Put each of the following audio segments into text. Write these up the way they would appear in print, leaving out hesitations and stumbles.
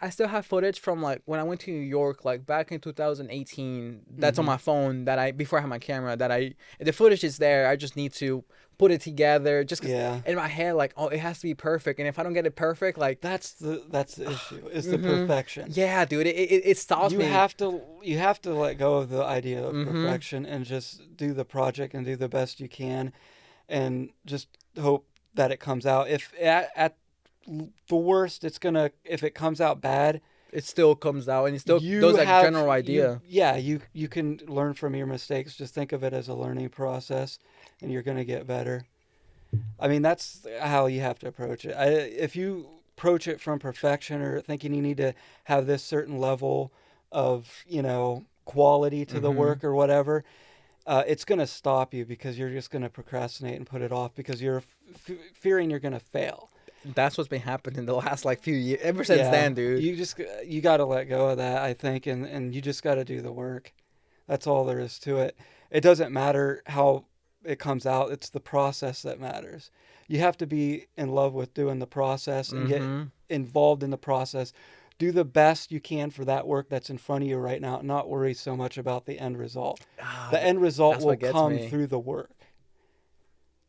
I still have footage from like when I went to New York, like back in 2018. That's on Mm-hmm. my phone that I before I had my camera. The footage is there. I just need to put it together. Just because Yeah. in my head, like, oh, it has to be perfect, and if I don't get it perfect, like, That's the issue. Is the mm-hmm, perfection. yeah, dude, it stops me. You have to let go of the idea of Mm-hmm. perfection and just do the project and do the best you can and just hope that it comes out. If at the worst, it's gonna if it comes out bad, It still comes out, and it still you does that have general you idea. yeah you can learn from your mistakes. Just think of it as a learning process, and you're gonna get better. I mean, that's how you have to approach it. If you approach it from perfection or thinking you need to have this certain level of, quality to the Mm-hmm. work or whatever, it's going to stop you because you're just going to procrastinate and put it off because you're fearing you're going to fail. That's what's been happening the last like few years. Ever since Yeah, then, dude. you got to let go of that, I think, and you just got to do the work. That's all there is to it. It doesn't matter how it comes out, it's the process that matters. You have to be in love with doing the process and get Mm-hmm. involved in the process. Do the best you can for that work that's in front of you right now, and not worry so much about the end result. Ah, The end result that's will what gets come me. through the work.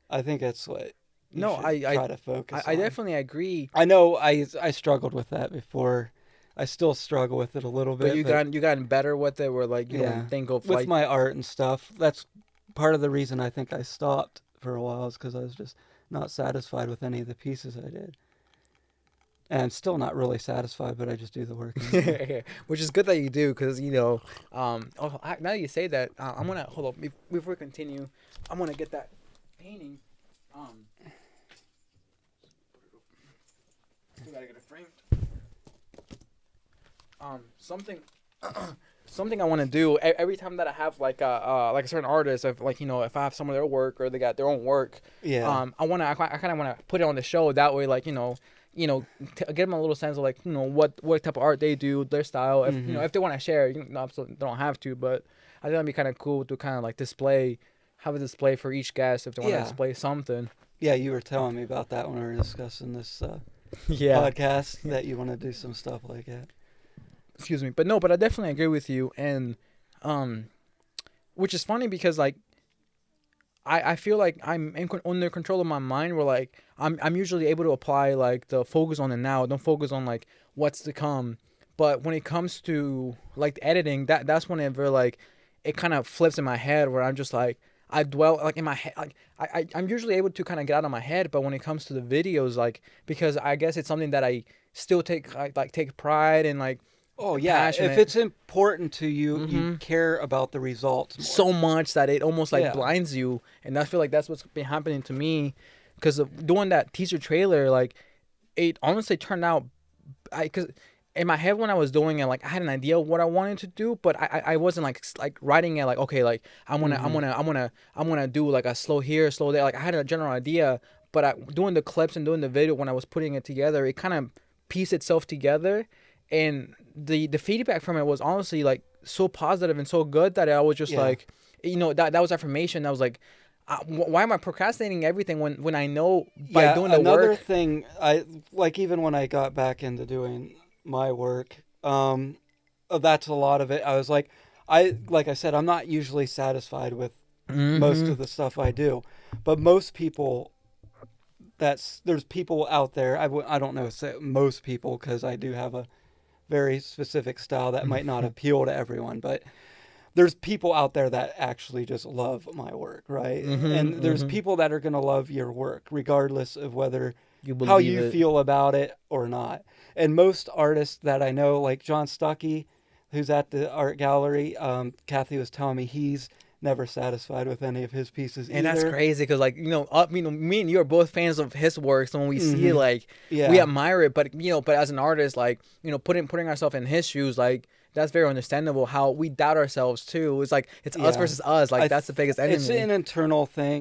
I think that's what you No, should try to focus I on. definitely agree. I know I struggled with that before. I still struggle with it a little But bit, but you gotten better with it, where like you don't yeah, think of with like, my art and stuff, that's part of the reason I think I stopped for a while is because I was just not satisfied with any of the pieces I did. And I'm still not really satisfied, but I just do the work anyway. which is good that you do, because now that you say that, I'm gonna hold up before we continue. I'm gonna get that painting. Um, Still gotta get it framed. Something. Something I want to do every time that I have like a certain artist, if like if I have some of their work or they got their own work, Yeah. I kind of want to put it on the show that way, like get them a little sense of like what type of art they do, their style. If Mm-hmm. if they want to share, absolutely they don't have to, but I think that'd be kind of cool to kind of like have a display for each guest if they want to Yeah. display something. Yeah, you were telling me about that when we were discussing this Yeah. podcast that you want to do some stuff like that. Excuse me, but no, but I definitely agree with you, and um, which is funny because like I feel like I'm under control of my mind. Where like I'm usually able to apply like the focus on the now, don't focus on like what's to come. But when it comes to like the editing, that's whenever like it kind of flips in my head where I'm just like I dwell like in my head like I'm usually able to kind of get out of my head. But when it comes to the videos, like because I guess it's something that I still take pride and like Oh yeah, if passionate. it's important to you, you Mm-hmm. care about the results more. So much that it almost like Yeah. blinds you, and I feel like that's what's been happening to me because of doing that teaser trailer. Like it honestly turned out, I because in my head when I was doing it, like I had an idea of what I wanted to do, but I wasn't like writing it like okay, like Mm-hmm. I'm gonna do like a slow here, slow there. Like I had a general idea, but doing the clips and doing the video when I was putting it together, it kind of pieced itself together, and the feedback from it was honestly like so positive and so good that I was just Yeah. like, that was affirmation. I was like, why am I procrastinating everything when I know by Yeah, doing the another work. thing I like even when I got back into doing my work, that's a lot of it. I was like I said, I'm not usually satisfied with most Mm-hmm. of the stuff I do, but most people there's people out there. I don't know say most people because I do have a very specific style that might not appeal to everyone, but there's people out there that actually just love my work, right? Mm-hmm. And there's Mm-hmm. people that are going to love your work regardless of whether You how believe you it. feel about it or not. And most artists that I know, like John Stuckey, who's at the art gallery, Kathy was telling me he's never satisfied with any of his pieces And that's either. crazy because, like, me and you are both fans of his work. So when we see it, Mm-hmm. like, we Yeah. admire it. But, but as an artist, like, putting ourselves in his shoes, like, that's very understandable how we doubt ourselves, too. It's like, it's us Yeah. versus us. Like, that's the biggest It's enemy. an internal thing.